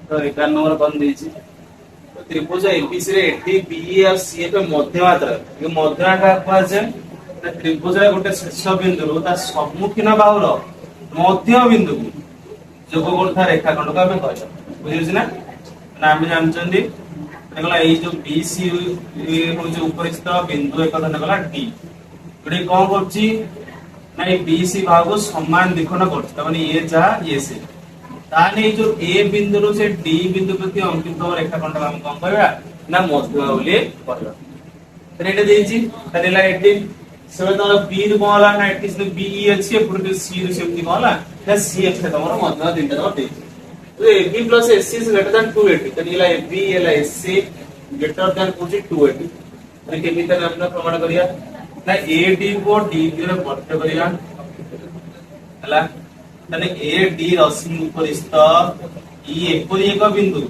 तो 11 नंबर कौन दीजिए तो त्रिभुज एबीसी रे एडी बी और सी पे मध्य मात्रा ये मध्य का पास है त्रिभुज रे गोटे शीर्ष बिंदु ता सम्मुखीन बाहुर मध्य बिंदु को जोग करथा रेखाखंड को हमें कहला बुझिस ना ना हम जानचंदी देखला এই जो बीसी हो जो उपरिस्थ बिंदु एक কথা দেখলা डी এটি কোন করছি না এই बीसी ভাগ সমান দ্বিখণ্ড করছে তার মানে এ যা এ সে তাহলে এই যে এ বিন্দু রু সে ডি বিন্দু প্রতি অঙ্কিত রেখাখণ্ড আমি কোন কইবা না মধ্য বলি কইবা তাহলে এটা দিয়েছি তাহলে লা এটি সেটা তো বি রু কোলা না এটি সে বি আছে পুরো সি রু সেমনি কোলা না সি এর সাথে তোমার মধ্য তিনটা দাও দিয়েছি तो AB plus AC is greater than 280 तो ये ला AB ये ला AC greater than 280 तो केमी तक अपना प्रमाण करिया ना AD को DB रे बट्ट करिया हला तने AD रश्मि उपरिस्थ ई एपरि एक बिंदु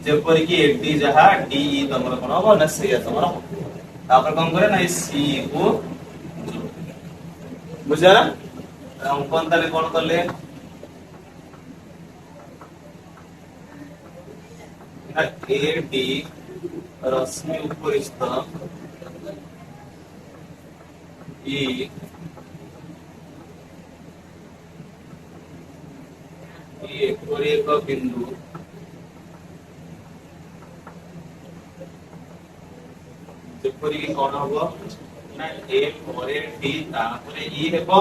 जेपरि कि AD जहा DE तमर कोन हो ना से तमर तापर कोन करे ना C को बुझा अंकन तले कोन करले AD रश्मि उपरिस्थ E एपरि एक बिंदु जेपरि कोन हबो ना A परे D तापरे E हेबो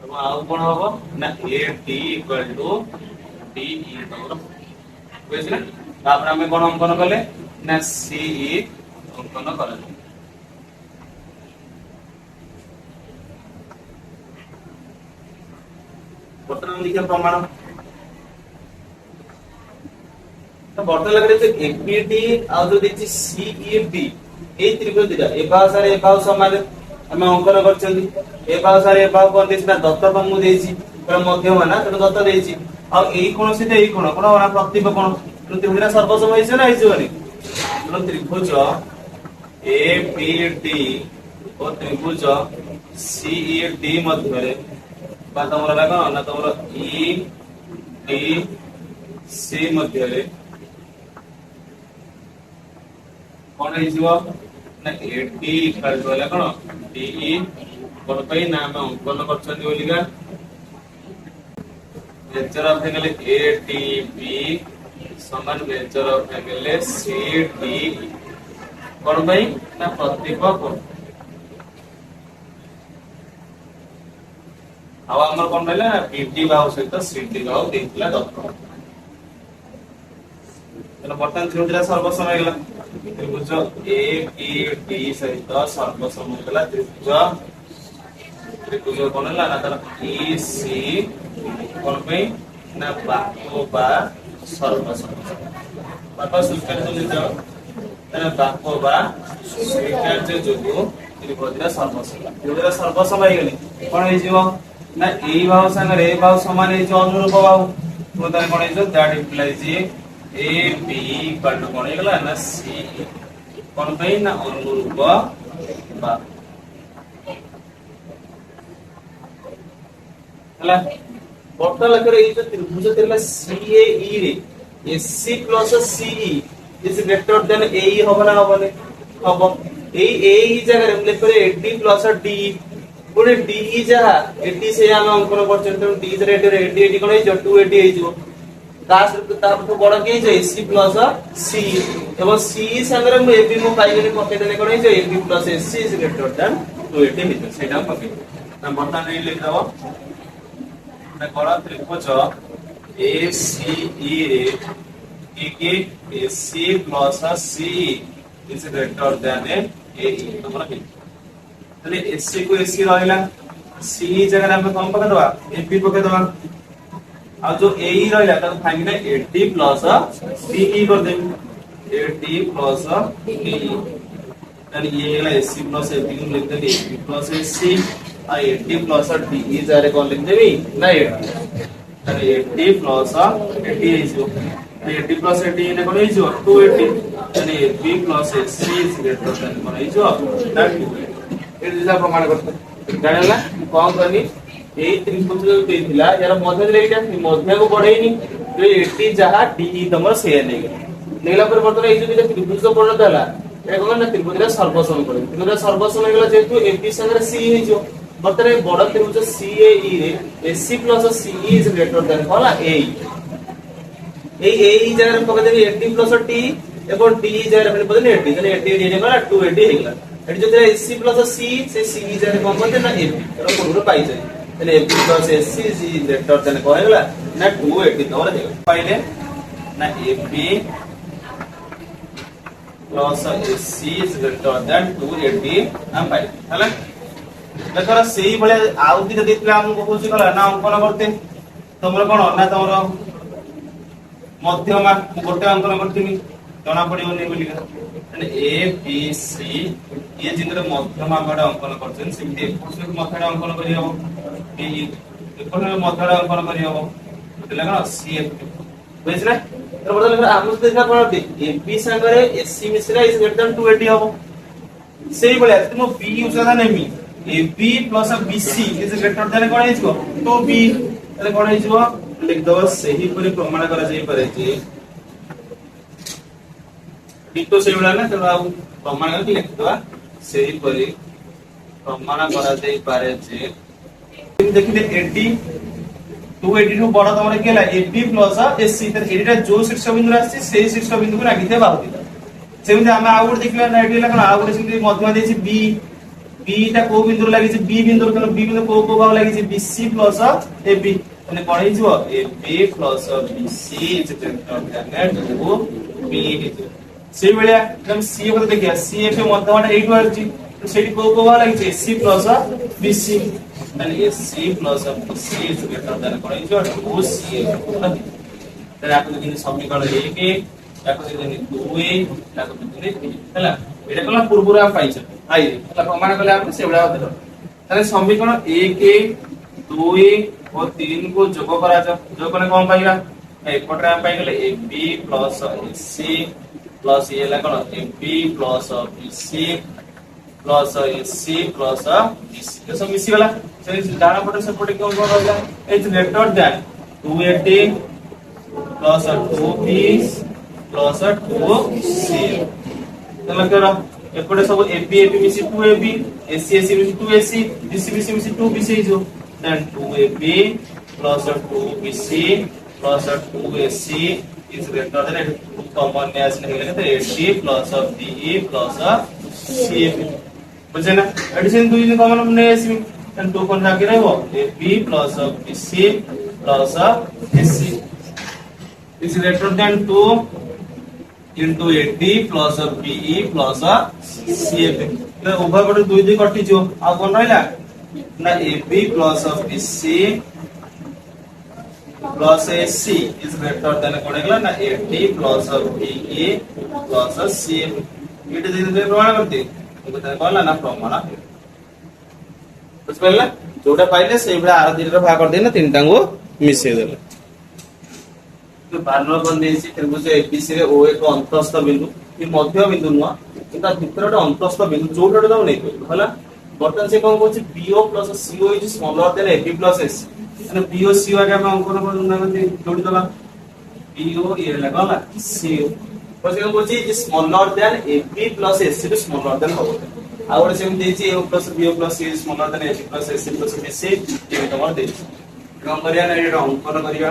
तब आउ कोन हबो ना AD DE तमर बुझिला तापर हमें कोन अंकन करले ना CE अंकन करले वर्तमान लिखे प्रमाण तो वर्तमान लगे तो ABD आ जो देछि CED ए त्रिभुज दिला ए बाहु सारे ए बाहु समान हम अंकन करछंदी ए बाहु सारे ए बाहु कोन देछि ना दत्त बमु देछि पर मध्यम ना तो दत्त देछि आ एई कोन से एई कोन कोन ना प्रतिबिंब कोन तो त्रिभुज सर्वसम होइसे ना होइसे तो त्रिभुज ABD और त्रिभुज CED मध्य रे बा तमरा लागो ना तमरा EDC मध्य रे कोन हिजो ना AD इक्वल टू होला कोन DE कोन पई नाम अंकन करछन बोलिका मेजर ऑफ एंगल ADB समान मेजर ऑफ एंगल CD कोन पई ना प्रतिबिंब कोन अब हमर कोन रहला BD बाहु सहित CD बाहु देखला दत्त तो वर्तमान त्रिभुज सर्वसम हेला त्रिभुज ABD सहित सर्वसम हेला त्रिभुज कोन होला ना तर EC कोन पे ना बाको बा सर्वसम बाको स्वीकार जो जाओ तने बाको बा स्वीकार जो जोगो त्रिभुज सर्वसम हे गेली कोन हे जीव ना ए बाहु संग रे बाहु समान हे जो अनुरूप बाहु तो तने कोन हे जो that implies AB equal to कोन हे गेला ना CE कोन पे ना अनुरूप बा हला वर्तमान लगे ए जो त्रिभुज तेला CAE रे AC plus CE is greater than AE होबा ना होबने होबो ए AE जगह हम लिख करे AD plus DE Pune DE जहा AD से हम अंकन करछन तो D रे AD कोन हे जो 280 हे जो तास ता तो बड़ के जे AC plus CE एवं CE संग रे AB मो पाई गेले पके देले कोन हे जो AB plus AC is greater than 280 हे सेटा पके ना बता नहीं लिख दबो ना कोन त्रिभुज ACE रे के AC plus CE is greater than AE हमरा के तले AC को AC रहला CE जगह हम कम पके दबा AB पके दबा आ जो AE रहला त फाइंड AD plus CE कर दे AD plus DE तने ये वाला AC plus AB को लिख दे AB plus AC आ AD plus DE जारे कोन लिख देबी ना AD तने AD plus AD is AD plus AD ने कोन इज 280 तने AB plus AC is greater than cone is that ए दिशा प्रमाण करते जानला कोन करनी ए त्रिभुज जो देथिला यार मध्य रे एटा मध्य को बढ़ेनी जो एटी जहा डीई तमर से नेगला पर बर्तन ए जो दिटा त्रिभुज परिणत हला ए कोन ना त्रिभुजरा सर्वसम करे त्रिभुजरा सर्वसम हेगला जेतु एटी संगे सी हे जो बर्तन ए बड़ त्रिभुज सीएई रे A C plus C E is greater than होला ए এই জায়গায় পকে দেবি 80 প্লাস টি এবং টি জায়গায় মানে বদলে 80 তাহলে 80 দিয়ে গলা 280 হইলা এটি যদি এসি প্লাস সি সে সি জায়গায় কোন করতে না এফ এর পুরো পাই যায় তাহলে F plus A C G greater than কয় গলা না 280 তোমরা দেখো পাইলে না F B plus A C is greater than 280 আম পাই হলা দেখো সেই বলে আউ দিকে দিতলে আমକୁ বুঝি গলা না অঙ্কন করতে তোমরা কোন না তোমরা मध्यमा गोटे अंकन करथिनी जना पडियोनी बोली माने ए बी सी ये जिंदरे मध्यमा बडा अंकन करछन सिमते एकोसे मथडा अंकन करि हबो बी एकोसे मथडा अंकन करि हबो बुझले ना सी एफ बुझले तर बदल हम देखा पड़ती ए बी संगरे एस सी मिश्रा इज ग्रेटर देन 280 हबो सेही बले तुम बी यूज करना नेमी A B plus B C is greater than कोन हिजो तो बी तले कोन हिजो लिख दो सही परि प्रमाण करा जाई पारे जे तो से बडा ना तो आ प्रमाण के लिख दो सही परि प्रमाण करा जाई पारे जे तुम देखिले 80 280 नु बडा तमरे केला एबी प्लस एससी तर एटा जो शीर्ष बिंदु आसी सेही शीर्ष बिंदु को लागिते बाहुती सेमिते हम आउट देखला ना एटी लगन आउट सेमिते मध्यमा देछि बी बी टा को बिंदु लागि छै बी बिंदु कनो बी बिंदु को भाव लागि छै बीसी प्लस एबी মানে কোন হিজো A B plus B C is greater than টু বি সেই বেলিয়া हम सी को देखिया सी एफ মধ্যমাটা এইটু আসছে তো সেটি কো কো ভালো লাগছে সি প্লাস বি সি মানে A C plus B C is greater than কোন হিজো টু সি এফ তাহলে আপনি যদি সমীকরণ লিখে তারপর যদি 2 এ তারপর যদি হলা এটা কলা পূর্বরা পাইছে আই তাহলে প্রমাণ করলে আপনি সেগুলা হতে তাহলে সমীকরণ 1 2 और 3 को जोग करा जाओ जो कोने कौन पाइगा एकोटरा पाइ गेले ab प्लस ac प्लस ये लगन ab plus bc plus ac plus bc ये सब मिसी वाला से डाना पटे से पटे कौन कौन होगा is greater than 280 plus 2b plus 2c तला करो एकोटे सब ab ab मिसी 2ab ac ac मिसी 2ac bc bc मिसी 2bc जो then 2ab plus 2bc plus 2ac is greater than common as निकलेगा तो 80 plus be plus cf बुझे ना एडिशन 2 इन कॉमन हमने ac and 2 कौन आगे रहेगा ab plus bc plus ac is greater than 2 into 80 plus be plus cf तो उभय पटे 2 2 कटि जो आ कोन रहला ना AB plus of BC plus AC is greater than कोन गेला ना AD plus of BE plus of CF इटे दे प्रमाण करते तो कहला ना प्रमाण बुझ पड़ला जोटा पाइले से बडा आर दिरा भाग कर देना तीनटा को मिसे देला तो बारनो कोन देसी त्रिभुज ABC रे O एक अंतस्थ बिंदु ई मध्य बिंदु न किंतु भितरटा अंतस्थ बिंदु जोटा दो नै होला बर्तन से कौन बोलছি BO plus CO is smaller than AB plus AC মানে BO CO আগে আমরা অঙ্কন করব না মানে जोड़ी দেবা BO ये लगाला CO પછી কম বলছি is smaller than AB plus AC to smaller than হবে আর ওটা সেম দিয়েছি A plus BO plus C is smaller than AB plus AC plus BC ये তোমার দিয়েছি কম করিয়া না এটা অঙ্কন করিয়া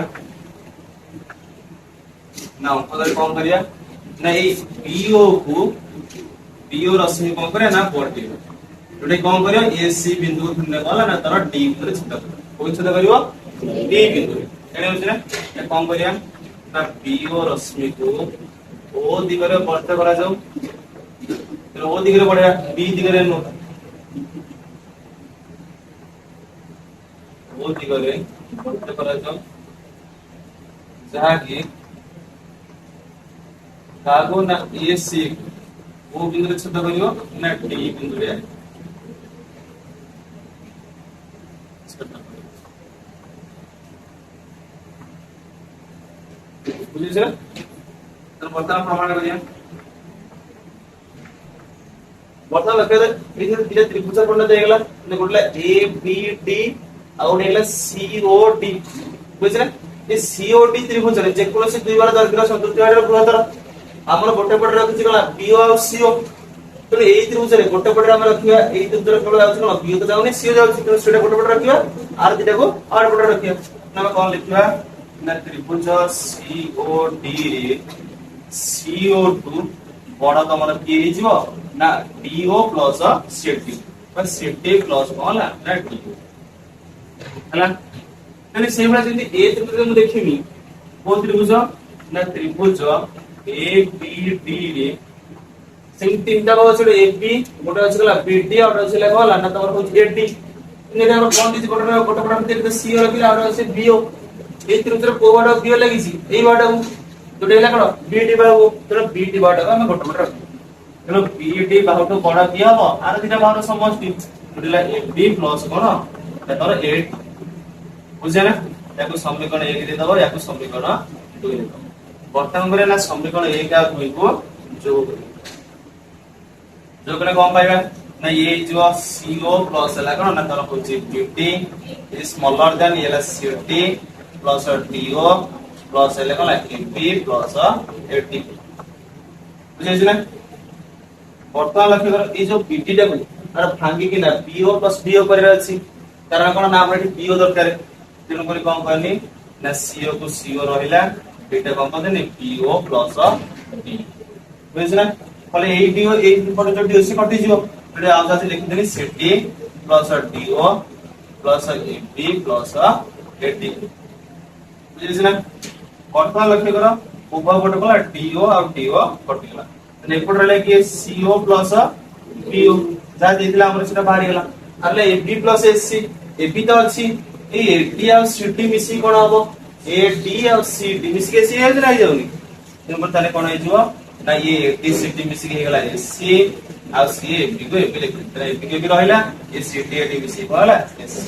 না অঙ্কন কম করিয়া না এই BO को BO रश्मि कौन करे ना पड़ती जोटे कौन करियो AC बिंदु धुने वाला ना तर D बिंदु छेद करियो कोइ छेद करियो D बिंदु एने होछ ना कौन करिया ना BO रश्मि को O दिगरे वर्त करा जाऊ तो O दिगरे बढ़िया B दिगरे नो O दिगरे वर्त करा जाऊ जहा कि कागो ना AC O बिंदु छेद करियो ना D बिंदु रे बुझिस तर वर्तमान प्रमाण करिया वर्तमान लगे इधर दिले त्रिभुज कोन देगला ने Kotla A B D uh ओडेगला C O D बुझिस A COD ତ୍ରିଭୁଜରେ ଯେକୌଣସି ଦୁଇବାର ଦୈର୍ଘ୍ୟର ସନ୍ତୁଷ୍ଟି ବାଡର ବୃହତ୍ତର ଆମର ଗୋଟେ ପଟେ ରଖିଛି କଣ BO ଆଉ CO। ତେଣୁ ଏଇ ତ୍ରିଭୁଜରେ ଗୋଟେ ପଟେ ଆମେ ରଖିବା ଏଇ ତ୍ରିଭୁଜରେ କେବଳ ଯାଉଛି କଣ BO ତ ଯାଉନି CO ଯାଉଛି, ତେଣୁ ସେଇଟା ଗୋଟେ ପଟେ ରଖିବା ଆର ଦିଟାକୁ ଆର ପଟେ ରଖିବା। ଆମେ କଣ ଲେଖିବା ନା ତ୍ରିଭୁଜ COD ରେ CO2 ବଡ ତମର କିଏ ହେଇଯିବ ନା DO ପ୍ଲସ CD ବା CD ପ୍ଲସ କଣ ହେଲା ନା DO ହେଲା। ମାନେ ସେଇଭଳିଆ ଯେମିତି ଏ ତ୍ରିଭୁଜରେ ମୁଁ ଦେଖିବି କୋଉ ତ୍ରିଭୁଜ ନା ତ୍ରିଭୁଜ ABD ରେ ସେମିତି ତିନିଟା ଭାଗ ଅଛି, AB ଗୋଟେ ଅଛି ହେଲା BD ଆଉ ଗୋଟେ ଅଛି ହେଲା କଣ ନା ତମର ହଉଛି AD। ଏଇଟା ଆମର କଣ ଦେଇଛି ଗୋଟେ ପଟେ CO ରଖିଲା ଆଉ ଗୋଟେ ଅଛି BO। ଏଇ ତ୍ରିଭୁଜରେ କୋଉ ବାଟ BO ଲାଗିଛି ଏଇ ବାଟକୁ, ଯୋଉଟା ହେଲା କଣ BD ବାହୁ। ତେଣୁ BD ବାହୁଟାକୁ ଆମେ ଗୋଟେ ପଟେ ରଖିବା। ତେଣୁ BD ବାହୁଠୁ ବଡ କିଏ ହବ ଆର ଦିଟା ବାହୁର ସମଷ୍ଟି, ଯୋଉଟା ହେଲା AB ପ୍ଲସ କଣ ତମର AD। ବୁଝିଲେ ନା? याको समीकरण 1 दे दबो, याको समीकरण 2 दे दबो। वर्तमान करे ना समीकरण 1 आ 2 को जो कने कोन पाइबा ना ये जो CO प्लस हला कोन ना तर होची BD इज स्मॉलर देन एला CD प्लस DO प्लस हला कोन AB प्लस AD। बुझिस ना? वर्तमान लक्ष्य कर ए जो BD टा को अरे भांगी कि ना BO प्लस DO करे अछि, कारण कोन ना हमरे BO दरकार। तेणु करी कौन कहनी ना CO को CO रहिला एटा कौन कहनी BO प्लस D। बुझिस ना? फले ए DO ए पर जो DO से कटि जिवो एटा आ जासे लिखि देनी CD plus DO plus AB plus AD। बुझिस ना? वर्तमान लक्ष्य करो उभय पट कला DO और DO कटि गला, ने पट रहले कि CO प्लस BO जा देथिला हमर सेटा बाहरी गला। अरले AB प्लस SC AB तो अछि ए AD और CD मिसी कोन हबो AD और CD मिसी के सी हेज रहि जाउनी। नंबर ताले कोन हे जिवो ना ये AD CD मिसी के गला SC और C AB को AB लिख तले AB के भी रहला ये CD AD मिसी होला SC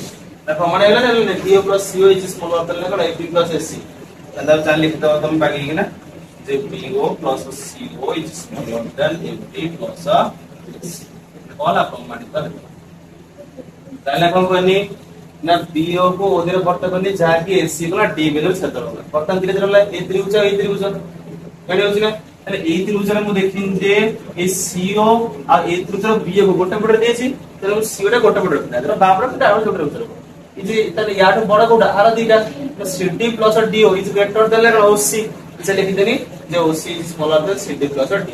ना प्रमाण हेला ना DO plus CO is smaller तले कोन AB प्लस SC अंदर चाल लिख दो तुम बाकी कि ना जे BO plus CO is smaller then AB plus SC होला प्रमाणित ताले कोन कहनी ना BO को ओदरे पट्ट करनी जाकी SC को ना D बिंदु छेद होला। पट्टन धीरे धीरे होला ए त्रिभुज कणी होची ना अरे ए त्रिभुज रे मु देखिन जे ए CO आ ए त्रिभुज रो BO को गोटे पटे देछि, तेनु CO टा गोटे पटे रखना तेनु बाबर को डाउन जोटे रखना। इ जे तने याटो बडा कोडा आर दीटा CD plus DO is greater than OC इसे लिखि देनी जे OC is smaller than CD plus D।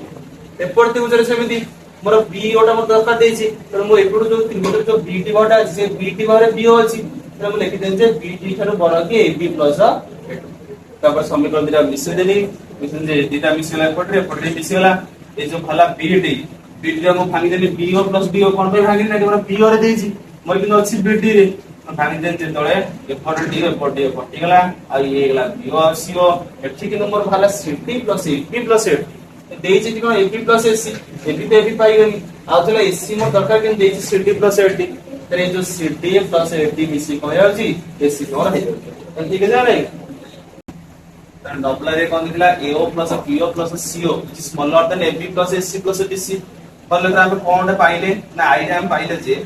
एपर त्रिभुज रे सेमिति मोर BO टा मोर दरकार देछि, तेनु मु एपडु जो त्रिभुज जो BD बाटा अछि से BD बारे BO अछि, तेनु मु लिखि देन जे BD थारो बडा कि AB प्लस AD। तापर समीकरण दिटा मिसै देनी, मिसन जे दिटा मिसला पटरे मिसला ए जो भला BD रे मु भांगी देनी BO प्लस DO कोन पे भांगी ना मोर BO रे देछि, मोर किन अछि BD रे भांगी देन जे तळे एपर DO कटि गला आ ये गला BO और CO एठी कि नंबर भला CD plus AB plus AD देछि कि कोन AB प्लस SC AB तो AB पाई गनी आ तला SC मो दरकार कि देछि CD प्लस AD, तरे जो CD प्लस AD मिसी कोन होछि SC कोन हे ठीक है जाने डबल रे कोन दिला AO plus BO plus CO is smaller then AB plus SC plus DC। पहले तो हम कोन पाइले ना आइडिया हम पाइले जे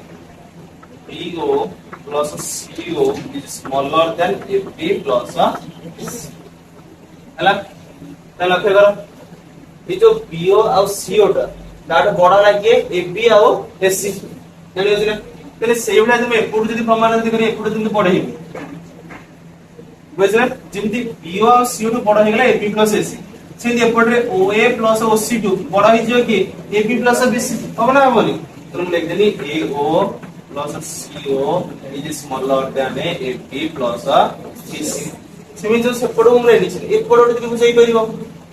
BO plus CO is smaller then AB plus SC हला त लक्ष्य करो ये जो BO और CO टा डाट बडा लागे AB और SC जानि होछि ना तने सेइ भला तुम एपुड जदी प्रमाण जदी करी एपुड तुम पढेइ बुझले जिमती BO और CO टू बडा हे गेला AB प्लस SC सेndi एपुड रे OA प्लस OC2 बडा हि जो कि AB प्लस BC अब ना बोली तुम लिख देनी AO plus CO is smaller then AB plus BC semi जो सेपडो हम रे निचे एपडो जदी बुझाई परिबो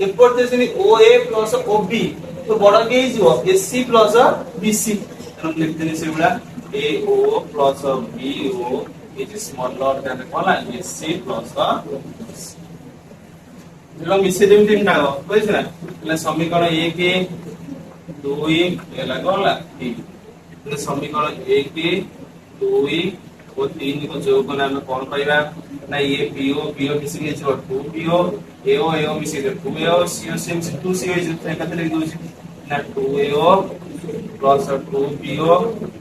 एपड ते सेनी OA प्लस OB तो बडा के हिजो SC प्लस BC हम लिख देनी से बडा AO plus BO is smaller then Cola SC plus जलो मिसे देम तीन ना बुझिस ना એટલે સમીકરણ 1 2 એલા કોલા 3 એટલે સમીકરણ 1 2 और 3 को जोड़ करना हमें कौन पाइबा ना ये BO किसी के जो 2BO AO मिसे 2AO CO same 2CO is एकत्र लिख दोछि ना 2AO plus 2BO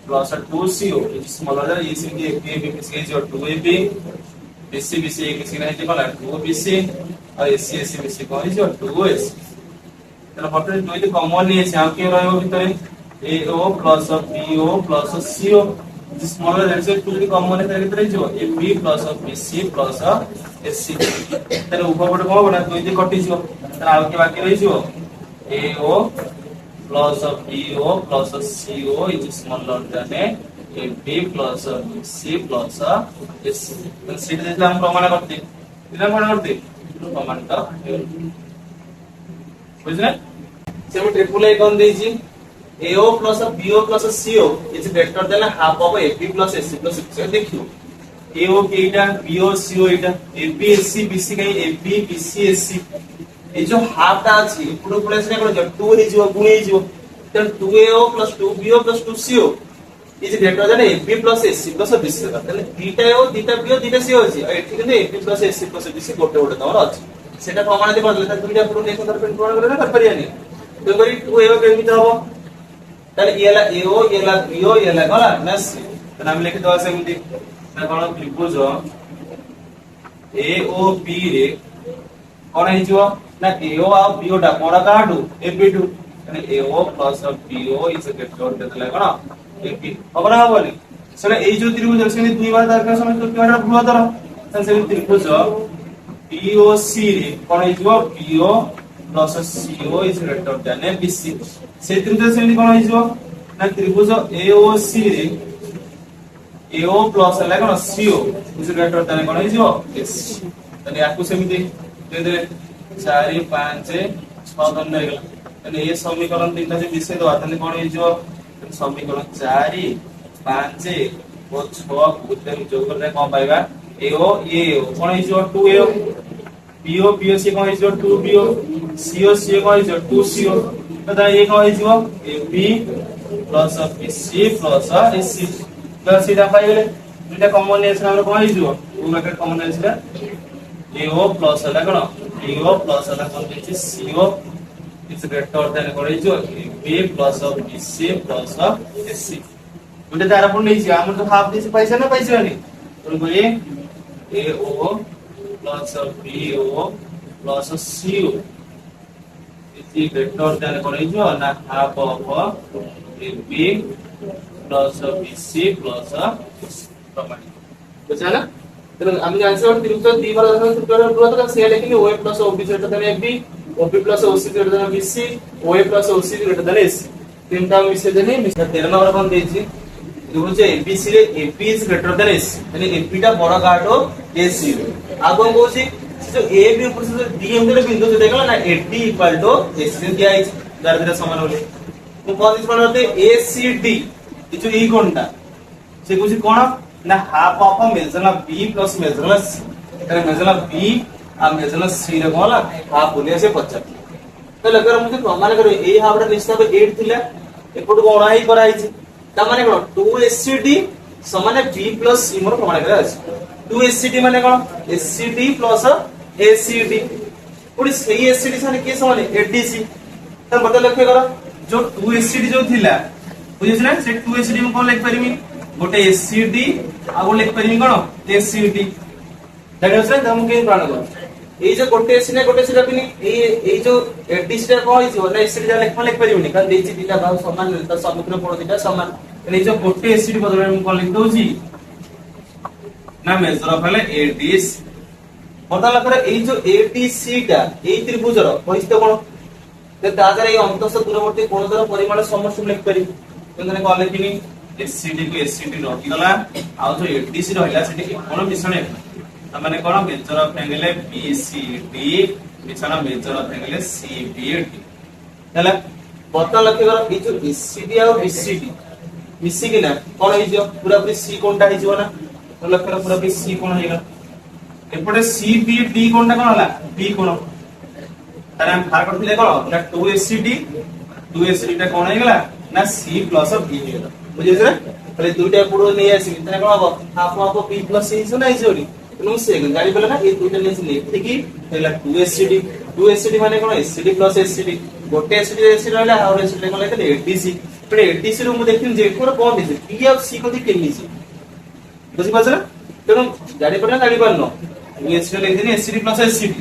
plus 2CO is smaller then ये सेम के AB किसी के जो 2AB BC BC किसी ना है कला 2BC और AC AC BC कौन है जो 2AC तेरा फटे जो ये कॉमन नहीं है चाहे क्यों रहे हो भीतर AO plus BO plus CO smaller than से 2 कॉमन है तेरे भीतर जो AB plus BC plus AC तेरे ऊपर पटे कौन बना तो ये कटी जो तेरा आगे बाकी रही जो AO plus BO plus CO is smaller than AB plus BC plus AC तो सीट देते हम प्रमाण करते प्रमाण का बुझले से हम ट्रिपल ए कौन देजी AO plus BO plus CO is greater than half of AB plus AC plus C देखियो AO के इटा BO CO इटा AB AC BC कहीं AB BC AC ये जो हाफ टा अछि पुरो प्लेस ने कोन 2 हे जिवो गुणे जिवो then 2AO plus 2BO plus 2CO is greater than AB plus AC plus BC then theta AO theta BO theta CO अछि एठी 근데 AB plus AC plus BC गोटे गोटे तमर अछि सेटा प्रमाण दे बदले त दुइटा पुरो ने संदर्भ प्रमाण करे ना कर परियानी तो करी 2AO केमिति हबो তাহলে এলা AO এলা BO এলা গলা না সি তাহলে আমি লিখে দেওয়া সেমতি না কোন ত্রিভুজ AOB রে কোন হিজো না AO আর BO টা কোন কাটু AB2 মানে AO plus BO is greater than কোন AB হবে না বলি সেটা এই যে ত্রিভুজ সেমি দুইবার দরকার সময় তো কিভাবে ভুল ধরো তাহলে সেমি ত্রিভুজ BOC রে কোন হিজো BO plus CO is greater than BC से त्रिभुज सेमि कोन हिजो ना त्रिभुज AOC रे AO प्लस हला कोन CO इज ग्रेटर देन कोन हिजो S तने याकु सेमि दे दे 4 5 6 दन रहला तने ये समीकरण तीनटा से मिसे दो तने कोन हिजो समीकरण 4 5 और 6 उतम जोग करने कोन पाइबा AO AO कोन हिजो 2AO BO BOC कोन हिजो 2BO CO CO कोन हिजो 2CO तो ये कौन है जो AB plus BC plus AC plus सीधा पाई गले दुटा कॉम्बिनेशन हमरे कौन है जो वो मैटर कॉम्बिनेशन AO plus हला कोन AO plus हला कोन है CO इज ग्रेटर देन कोन है जो AB plus BC plus AC दुटा तारा पुन नहीं छै हमर तो हाफ दिस पैसा ना पैसा नहीं तो ये AO plus BO plus CO is greater than कोन है जो ना half of AB plus BC plus प्रमाण बुझा ना तो हम आंसर और त्रिभुज दी बार सूत्र पूरा तो से लेकिन OA plus OB greater than AB OB plus OC greater than BC OA plus OC greater than AC तीनटा मिसे देने मिसे 13 नंबर कोन देछि त्रिभुज ABC रे AB is greater than AC यानी AB टा बड़ा काटो AC आगो कोछि जो A B ऊपर से D अंदर बिंदु जो देखला ना AD इक्वल टू AC दिया है दर दर समान होले तो कौन इस होते ACD ये जो ई कोणटा से कुछ कोण ना हाफ ऑफ मेजरला B प्लस मेजरला C अरे मेजरला B आ मेजरला C रे कोला हाफ बोले से 50 तो अगर मुझे प्रमाण करो ए हाफ रा निश्चित 8 थिला एपट कोण आई कराई छि त माने कोन 2ACD समान B प्लस C मोर प्रमाण करे अछि 2ACD माने कोन ACD प्लस ACD पुरी सही ACD साने के समान ADC त बता लक्ष्य करो जो 2ACD जो थिला बुझिस ना से 2ACD में कोन लिख परिमी गोटे ACD आ गो लिख परिमी कोन ACD देखस ना हम के प्राण कर ए जो गोटे ACD ने गोटे ACD पिनी ए जो ADC टा कोन हिजो ना ACD जा लिख परिमी कारण देछि दिटा भाग समान त समुद्र कोण दिटा समान ए जो गोटे ACD बदले हम कोन लिख दोछि ना मेजर ऑफ ADC पता लगे ए जो ADC टा ए त्रिभुजर परिस्थिति कोन ते दादर ए अंतस्थ दूरवर्ती कोणदर परिमाण समस्त लिख परि तने कोन लिखिनी ACD को ACD रखि गला आ जो ADC रहला सेठी कोन मिश्रण त माने कोन मेजर ऑफ एंगल BCD मिश्रण मेजर ऑफ एंगल CBD हला पता लगे ए जो ACD आ BCD मिसी कि ना कोन हे जो पूरा पूरी C कोनटा हे जो ना तो लगे पूरा पूरी C कोन हेगा एपटे CBD कोनटा कोन हला B कोन तारे हम भाग करथिले कोन ना 2ACD टा कोन हेगला ना C प्लस B हेगला बुझिस रे पहले दुइटा पुरो नै आसी तने कोन हबो half half B plus C सुना हिजोरी नु से गाड़ी बोला ना ए दुइटा नै से लिख कि हेगला 2ACD माने कोन ACD प्लस ACD गोटे ACD रहला और ACD कोन लेते ADC पड़े ADC रो मु देखिन जे कोन कोन दिस B और C को दि केनी छी बुझि पाछला ତେଣୁ ଜାଣି ପାରୁନ ଜାଣି ପାରୁନ ଏସିଡି ଲେଖିଦେନି ଏସିଡି ପ୍ଲସ ଏସିଡି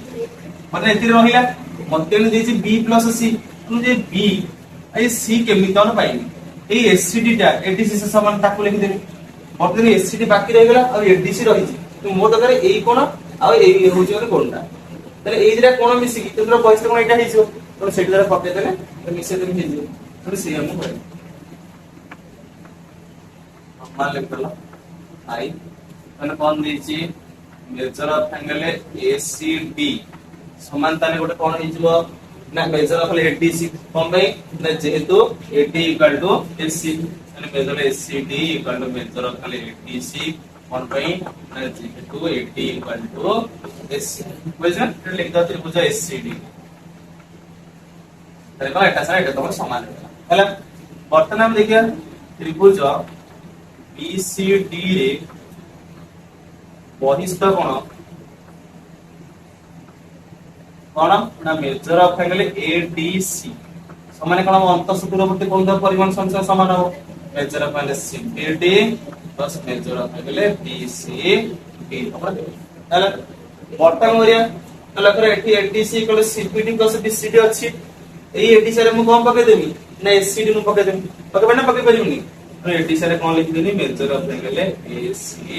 ମାନେ ଏଥିରେ ରହିଲା ମତେ ଦେଇଛି B ପ୍ଲସ C ମୁଁ ଯେ B এই C କେମିତି କଣ ପାଇବି এই ଏସିଡି ଟା ADC ସମାନ ତାକୁ ଲେଖିଦେବି ମତେ ଏସିଡି ବାକି ରହିଗଲା ଆଉ ADC ରହିଛି ମୋ ଦରକାର ଏଇ କୋଣ ଆଉ ଏଇ ହଉଛି ଗୋଟେ କୋଣଟା ତାହେଲେ ଏଇ ଦିଟା କୋଣ ମିଶିକି ତୋର ବୟସ କୋଣ ଏଇଟା ହେଇଯିବ ତ ସେଠି ଧର ପକେଇ ଦେଲେ ମିଶେଇ ଦେଲେ ହେଇଯିବ ତ ସେ ଆମକୁ କହିବ मान लिखला आई মানে কোন দিছি মেজর অফ অ্যাঙ্গেল ACD সমান তানে গোটে কোন হইଯିବ না মেজর অফ ADC কোন ভাই না যেহেতু AD ইকুয়াল টু AC মানে major ACD equal to major of ADC কোন ভাই না যেহেতু AD ইকুয়াল টু AC বুঝছেন এটা লিখ দাও ত্রিভুজ ACD তাহলে কোন এটা সারা এটা তোমার সমান হলো বর্তমানে আমরা দেখিয়া ত্রিভুজ BCD रे बहिस्थ कोण ना मेजर ऑफ एंगल ADC समान कोण अंतःसूत्रवर्ती कोण परिमाण संख्या समान हो major of angle CBD plus major of angle BCD हला बॉटम एरिया हला करे एठी ADC equal CBD plus BCD अछि एई ADC रे मु कोन पके देबी ना ACD मु पके देबी पके ना पके परिउनी एटी सारे कौन लिख देनी मेजर ऑफ एंगल ACD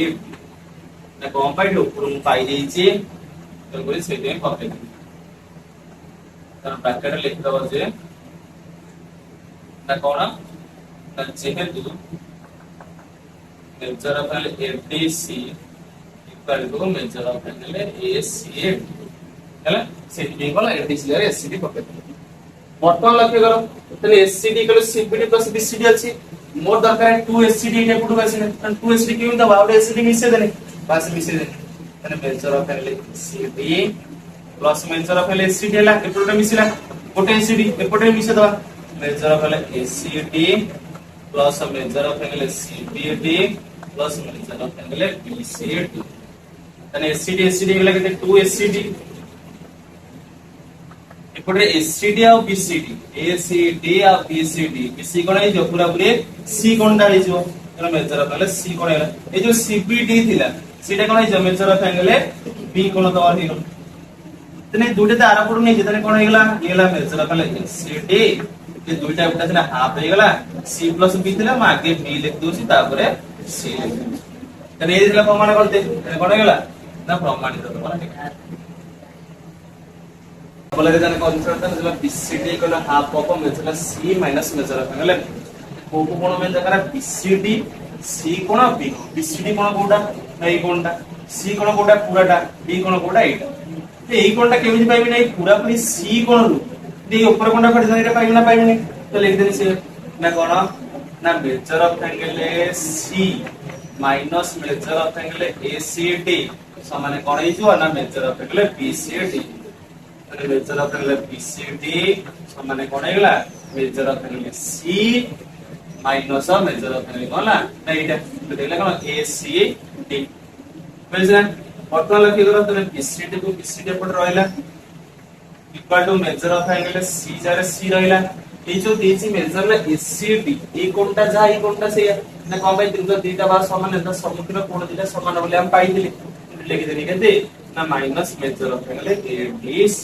ना कौन पाई ऊपर मु पाई देइची तो कोई सेटे पके देनी तर ब्रैकेट लिख दबो जे ना कौन ना जेहेतु measure of angle ADC equal to measure of angle ACD हैला सेटी कोला ADC रे ACD पके बर्तमान लक्ष्य करो तने ACD equal CBD plus BCD अछि मोर दरकार 2 एसिडी एटा पुटु आसिने 2 एसिडी केउ दबा आउट एसिडी मिसे देने बस मिसे देने तने major of angle CBD plus major of angle ACD हला एपुटा मिसिला गोटे एसिडी एपुटे मिसे दबा major of angle ACD plus major of angle CBD plus major of angle BCD तने एसिडी एसिडी हला केते 2 एसिडी एपटे एसिडी आ BCD ACD आ BCD BC कोन हे जो पूरा पूरे C कोन दा हे जो तो मेजर ऑफ एंगल C कोन हे ए जो CBD थिला सीटा कोन हे जो मेजर ऑफ एंगल B कोन दवा हिरो तने दुटे त आरापडु नै जतने कोन हेगला हेला मेजर ऑफ एंगल ACD ये दुटा उठा थिला हाफ हेगला C प्लस B थिला मा आगे B लिख दोसी तापरे C लिख तने ए थिला प्रमाण करते कोन हेगला ना प्रमाणित तो कोन बोले जाने कॉन्सेप्ट है मतलब BCD equal half of measure C minus measure of angle को कोण में जकरा BCD C कोण BCD कोण कोडा नहीं कोणटा C कोण कोडा पूराटा B कोण कोडा एटा ते एई कोणटा केमिति पाइबे नहीं पूरा पूरी C कोण रु दे ऊपर कोणटा पड़ जाने पाइबे ना तो लिख देनी से ना कोण ना measure of angle C minus measure of angle ACD समान कोण हे जो ना measure of angle BCD measure of angle BCD समान कोन हेगला measure of angle C minus measure of angle कोन ना एटा तो देखला कोन ACD बुझलन बर्तमान लखि करो तने BCD को BCD पर रहला equal to measure of angle C जारे C रहला ए जो देछि मेजर ना ACD ए कोनटा जा ए कोनटा से ना कोन भाई त्रिभुज दीटा बार समान है सम्मुखीन कोण दीटा समान बोले हम पाई दिले लिखि देनी केते ना minus measure of angle ADC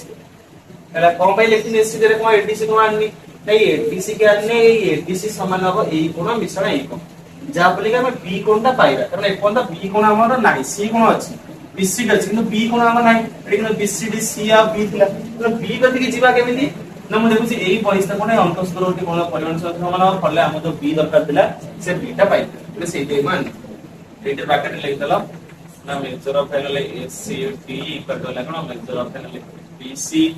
एला कोन भाई लेकिन एसिडी रे कोन ADC कोन आनी नहीं ADC के आने ADC समान हो ए कोन मिश्रण ए कोन जा बोले कि हम B कोनटा पाइबा कारण ए कोनटा B कोन हमर नाही C कोन अछि BCD अछि किंतु B कोन हमर नाही लेकिन BCD C आ B थिला तो B कथि के जीवा केमिति ना मु देखुछि एई परिस्थिति कोन अंतःसूत्रवर्ती कोन परिमाण संख्या समान हो फले हम तो B दरकार थिला से B टा पाइ એટલે सेही मान एटा ब्रैकेट लिख देला ना measure of angle ACD equal to कोन मेजर ऑफ एंगल BC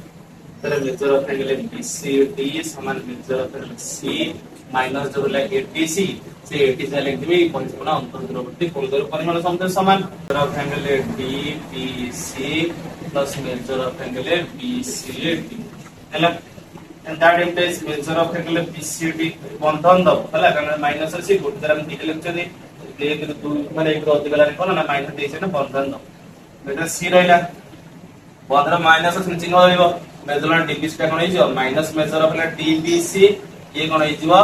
तर मेजर ऑफ एंगल BCD समान measure of angle C minus जो होला ADC से ADC लिख देबे पंचकोण अंतःसूत्रवर्ती कोणर परिमाण संख्या समान measure of angle DBC plus major of angle BCD हला and that implies major of angle BCD बंधन दब हला कारण माइनस से गुड तरह हम दिले लेक्चर दे कि दू माने एक अधिक गला कोन ना माइनस देसे ना बंधन दब मेजर C रहला बंधन माइनस से चिन्ह रहइबो मेजर DBC का कोन हिजो माइनस मेजर ऑफ DBC ये कोन हिजो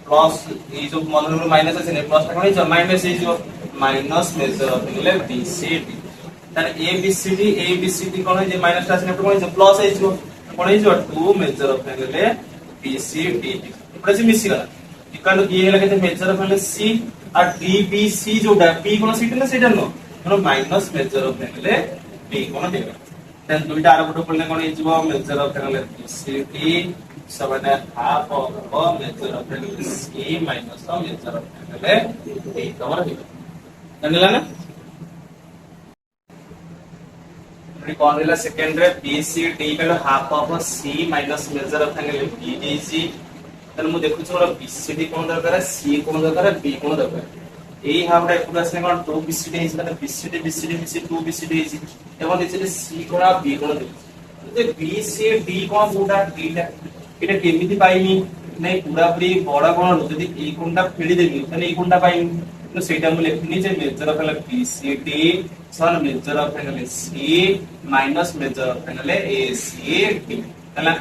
प्लस ये जो बंधन माइनस से ने प्लस का कोन हिजो माइनस हिजो minus measure of angle BCD तार एबीसीडी कोन जे माइनस टा आसे कोन जे प्लस है जो कोन है जो 2 मेजर ऑफ एंगल बीसीडी ऊपर से मिसी गला इकान ये लगे थे मेजर ऑफ एंगल सी और डीबीसी जोटा बी कोन सीट ना सेटा नो कोन minus measure of angle B कोन देबा देन दुईटा आरो गुटो पड़ले कोन हिजबो मेजर ऑफ एंगल बीसीडी समान half of measure of angle C minus measure of angle B तमर हेबा जानला ना कौन दिला सेकंड रे बीसीडी का half of C minus measure of angle B D C तन मु देखु छ बीसीडी कोन दरकार सी कोन दरकार बी कोन दरकार एई हाफ रे पुरा से कोन 2 बीसीडी हिस तने बीसीडी बीसीडी बीसी 2 बीसीडी हिस एवं दिछले सी कोन बी कोन दे जे बीसीडी कोन पुरा डीटा एटा केमिति पाइनी नै पूरा पूरी बड़ा कोन जदी ए कोनटा फेडी देबी तने ए कोनटा पाइनी तो सेटा मु लिखनी जे मेजर ऑफ एंगल बीसीडी सन measure of angle C minus measure of angle ACD हला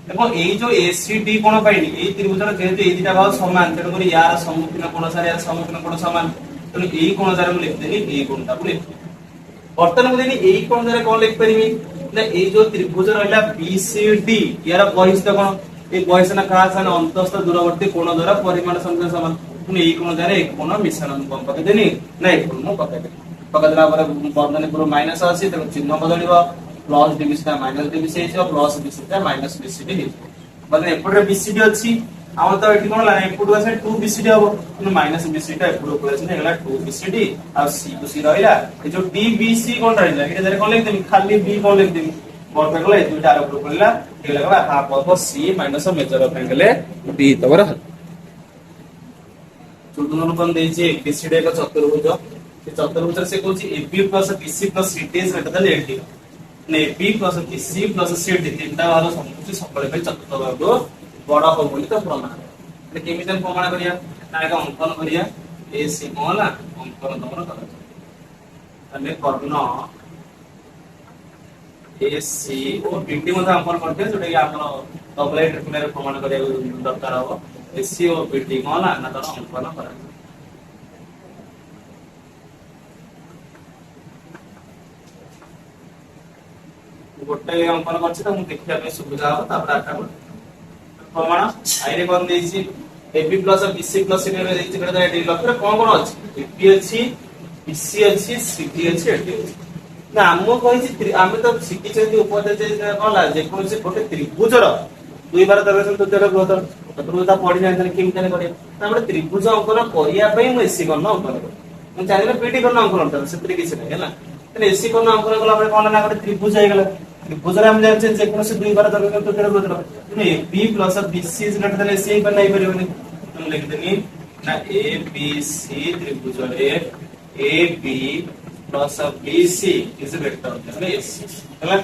देखो ए जो एसीडी कोन पाइनी ए त्रिभुजर जेहेतु ए दिटा भाग समान तेन करी यार सम्मुखीन कोण सारे यार सम्मुखीन कोण समान तने ए कोण सारे मु लिख देनी ए कोणटा को लिख बर्तन मु देनी ए कोण सारे कोन लिख परिमी ना ए जो त्रिभुज रहला बीसीडी यार बहिष्ठ कोण ए बहिष्ठ ना का सन अंतस्थ दूरवर्ती कोण द्वारा परिमाण संख्या समान तुम ए कोण सारे एक कोण मिश्रण अनुपात पके देनी ना एक कोण मु पके देनी पकदला पर बर्तन पूरा माइनस आसी त चिन्ह बदलिबो प्लस डीबीसी ता माइनस डीबीसी है प्लस बीसी ता माइनस बीसीडी है मतलब एपटे बीसीडी अछि आउ तो एठी कोन ला एपटु आसे 2 बीसीडी हबो न माइनस बीसीडी ता एपटु को आसे हेला 2 बीसीडी आ सी को सी रहला ए जो डीबीसी कोन रहला एटा जरे कोन लिख देमी खाली बी कोन लिख देमी बर्तन कोला ए दुटा आरो कोला हे लगला half of C minus measure of angle B तबर चतुर्थ कोन देछि बीसीडी का चतुर्भुज से चतुर्भुज से कहूची AB plus BC plus CD is greater than AD ने AB plus BC plus CD तीनटा वाला समकुची सकले पे चतुर्थ भाग बड़ा हो बोली तो प्रमाण ने केमितन प्रमाण करिया नायका अंकन करिया AC कोला अंकन तमर करा तने कर्ण AC और BD मध्ये अंकन करते जोटा कि आपण डबल ट्रिपल प्रमाण करिया दरकार हो AC और BD कोला ना तर अंकन करा गोटे अंकन करछि त मु देखिया पे सुविधा हो तापर आटा प्रमाण आइरे कोन देछि AB plus BC plus CD रे देछि कटा एडी लक्ष्य कोन कोन अछि AB अछि BC अछि CD अछि एडी ना हमो कहिछि आमे त सिकी चंदी उपदे जे कोला जे कोन से गोटे त्रिभुजर दुई बार दर्शन तो तेरे बहुत चतुर्भुज पढि जान केम केने करे हमरे त्रिभुज अंकन करिया पई मु AC कोन अंकन मु चाहिले PD कोन अंकन त सेत्री किछ नै हैला तने AC कोन अंकन कला परे कोन ना गोटे त्रिभुज आइ गेला त्रिभुजरे हम जान जे कोन से दुई बार दर्शन तो तेरे बहुत तने AB plus BC is greater then AC पर नै परिबनी हम लिख देनी ना ABC त्रिभुजरे AB plus BC is greater then AC हैला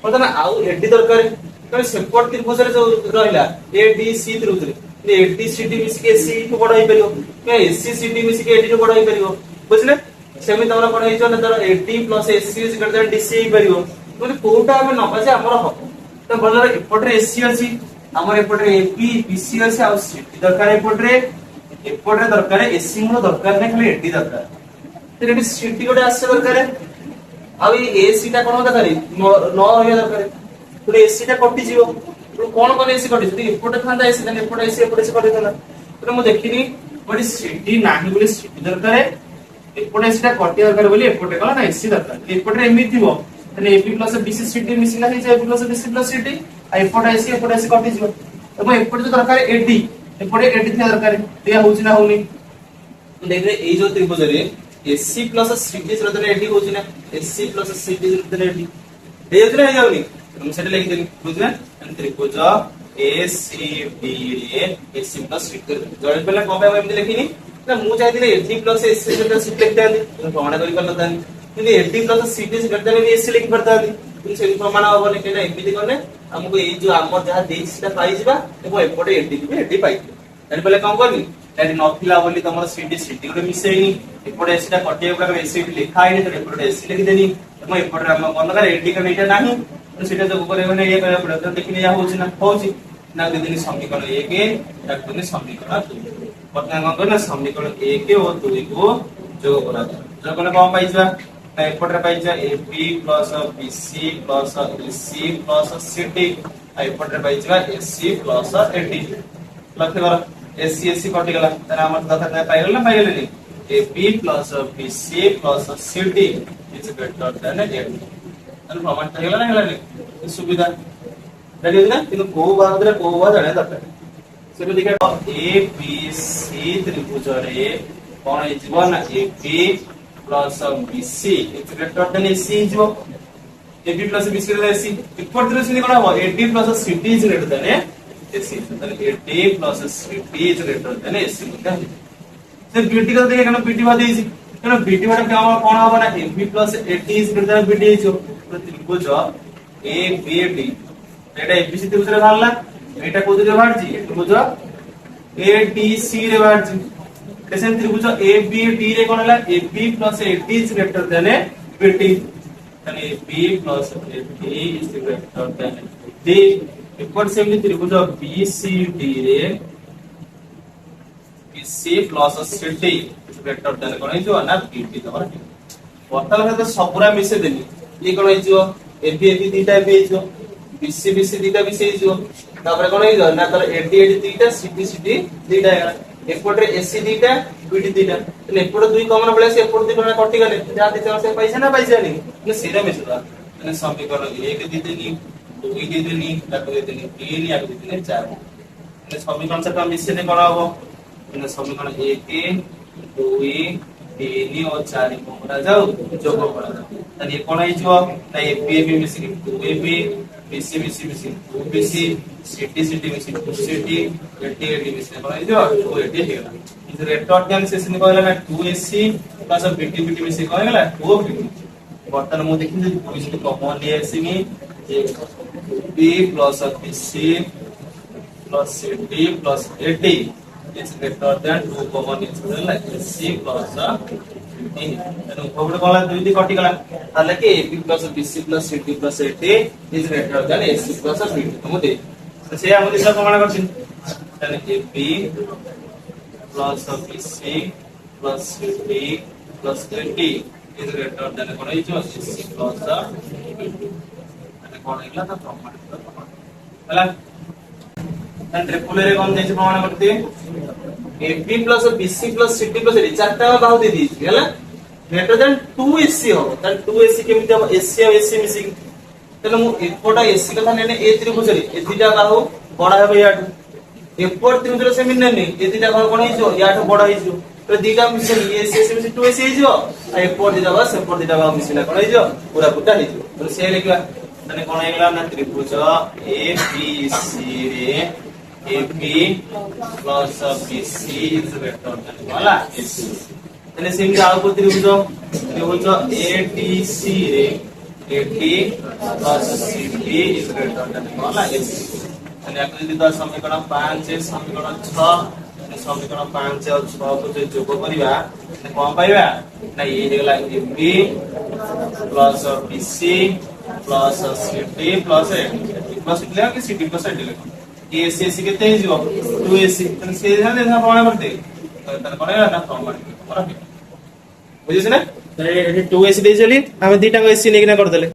पता आउ एडी दरकार कने सेपट त्रिभुजरे जो रहला ADC त्रिभुजरे ADCD मिस के AC को बडा होई परियो के ACCD मिस के AD को बडा होई परियो बुझले सेमी तमरा कोन हेजो ना तर AD plus AC is greater then DC होई परियो म्हणजे कोटा हम नबा जे हमर हो त बनर एपटरे AC अछि हमर एपटरे AB BC अछि आ CD दरकार एपटरे दरकार AC मो दरकार नै खाली AD दरकार तेरे CD कोटे आसे दरकार आ ई AC ता कोन दरकार न होय दरकार पुरे AC ता कटि जीवो कोन कोन AC कटि जदी एपटे थांदा AC तने एपटे AC कटि थांदा तो मु देखिनी बडी CD नाही बोले CD दरकार एपटे AC ता कटि दरकार बोली एपटे कला ना AC दरकार एपटे एमि थिबो तने AB plus BC CD missing नाही जे AB plus BC plus CD आ एपटे AC कटि जीवो तो एपटे जो दरकार AD एपटे AD थिया दरकार दिया होउची ना होनी देखरे ए जो त्रिभुज रे AC प्लस CD जरदने AD होउची ना AC प्लस CD जरदने AD ए जने जाउनी हम सेट लिख देनी बुझना त्रिभुज ACD रे AC प्लस CD जॉइंट पहले कोबे हम लिखिनी ना मु चाहि दिले AD प्लस AC जरदने CD लिख देनी प्रमाण करि करला दानी কিন্তু AD प्लस CD जरदने AC लिख परतानी तुम से प्रमाण होबने केना एमिति करने हमको ए जो आमर जहा देछि सेटा पाइ जिबा एबो एपटे AD दिबे AD पाइ जानि पहले काम करनी एडी नथिला बोली तमर CD को मिसेनी एपटे AC टा कटिए का AC लिखा आइने तो एपटे AC लिख देनी हम एपटे हम मन कर AD का एटा नाही तो सेटा जो करे माने ये करे पड़े तो देखिने या होछि ना ना देनी समीकरण 1 ना देनी समीकरण 2 वर्तमान कोन करना समीकरण 1 और 2 को যোগ করা যোগ করলে কম পাইছা না এপটরে পাইছা AB plus BC plus AC plus CD আর এপটরে পাইছা এসি প্লাস এডি লক্ষ্য করো এসি এসি কটি গলা তাহলে আমার কথা পাইগল না পাইগলেনি AB plus BC plus CD is greater than AD তাহলে প্রমাণ পাইগল না গলানি সুবিধা রেডি না কিন্তু কোউ ভাগরে কোউ ভাগ জানা দরকার সেটা দেখে এ বি সি ত্রিভুজরে কোন ହେଇଯିବ না AB plus BC is greater than AC ହେଇଯିବ এবি প্লাস বিসি রে এসি ইকুয়াল টু সেনি কোন হবে AD plus CD is greater than AC তাহলে AD plus CD is greater than AC সে বিটি কত দেখে কেন বিটি বাদ দিয়েছি কেন বিটি বাদ কোন হবে না AB plus A D is greater than B T ହେଇଯିବ তো ত্রিভুজ এ বি ডি এটা এবিসি ত্রিভুজরে বাহারলা এটা কোদিকে বাহারছি ত্রিভুজ এ ডি সি রে বাহারছি এসেন ত্রিভুজ এ বি ডি রে কোন হলা A B plus A D is greater than বিটি তাহলে A B plus A D is greater than D equal similarly ত্রিভুজ বি সি ডি রে B C plus C D is greater than কোন ହେଇଯିବ ନା বিটি ତମର ବର୍ତ୍ତମାନ ତ ସବୁରା ମିଶେଇ ଦେଲି ଇଏ କୋନ ହେଇଯିବ ଏ বি ଦିଟା ଏ বি ହେଇଯିବ বিসি বিসি দিটা বিসি ହେଇଯିବ তারপরে কোন ହେଇଯିବ না তার এডি এডি দিটা সিডি সিডি দিটা ହେଇଗଲା এপটরে এসি দিটা বিডি দিটা তাহলে এপটরে দুই কমন বলে আসে এপটরে দুই কমন কটি গলে যা দিতে আছে পয়সা না পয়সা নি মানে সেটা মিশবা মানে সমীকরণ 1 দিতেনি 2 দিতেনি তারপরে দিতেনি 3 আর দিতেনি 4 মানে সমীকরণ সেটা মিশিয়ে কোন হবে মানে সমীকরণ 1 2 3 और 4 को करा जाओ जोग करा जाओ তাহলে ये কোন ହେଇଯିବ না ए बी मिसी 2 A B B C B C B C 2 B C C D C D मिसी 2 सीडी एडी एडी मिसी कोन ହେଇଯିବ 2 एडी ହେଇଗଲା इज रेक्टर ध्यान से सिनी कहला ना 2 एसी प्लस बीटी बीटी मिसी कोन ହେଇଗଲା 2 बीटी बर्तन मु देखि जे बीसी कॉमन ले आसीमी B plus BC plus CD plus AD is greater than 2 common is like c plus d then উপরে কোলা দুই দি কটি গলা তাহলে কি ab plus bc plus cd plus ad is greater than ac plus bd তোমতে সে আমাদের সব প্রমাণ করছেন তাহলে ab plus bc plus cd plus ad is greater than কোন হইছো ac plus bd তাহলে কোন এগুলা তো প্রমাণ হলা তাহলে ট্রিপল এর কোন দেইছে প্রমাণ করতে AB plus BC plus CD plus AD চারটা বাহু দিয়ে দিয়েছি হল গ্রেটার দ্যান 2AC হবে তাহলে 2AC কেমিতি হবে AC আর AC মিশিং তাহলে মু এপটা AC কথা নেনে এ ত্রিভুজরে এ দুইটা বাহু বড় হবে ইয়াটু এপট ত্রিভুজরে সেমি নেনে এ দুইটা বাহু কোন হইছো ইয়াটু বড় হইছো তো দুইটা মিশন AC AC মিশি 2AC হইছো আর এপট দিটা বাহু সেপট দিটা বাহু মিশিনা কোন হইছো পুরা পুরা হইছো তো সে লিখবা তাহলে কোন হইলা না ত্রিভুজ ABC রে AB plus BC is greater than वाला AC তাহলে সেমি আউটপুট ত্রিভুজ ADC রে AD plus CD is greater than वाला AC তাহলে এখন যদি তার সমীকরণ 5 এর সমীকরণ 6 সমীকরণ 5 আর 6 କୁ যদি যোগ করিবা তাহলে কোন পাইবা না এই হেগলা AB plus BC plus CD plus AD plus কি CD plus AD লিখো AC AC কেতে ହେଇଯିବ 2AC ତାହେଲେ ସେ ଧ୍ୟାନ ଦେନା ପ୍ରମାଣ କରତେ ତାହେଲେ କଣ ହେଲା ନା ପ୍ରମାଣ ବୁଝିଛ ନା ତାହେଲେ 2AC ଦେଇଚଲି ଆମେ ଦିଟାଙ୍କ AC ନେଇକିନା କରିଦେଲେ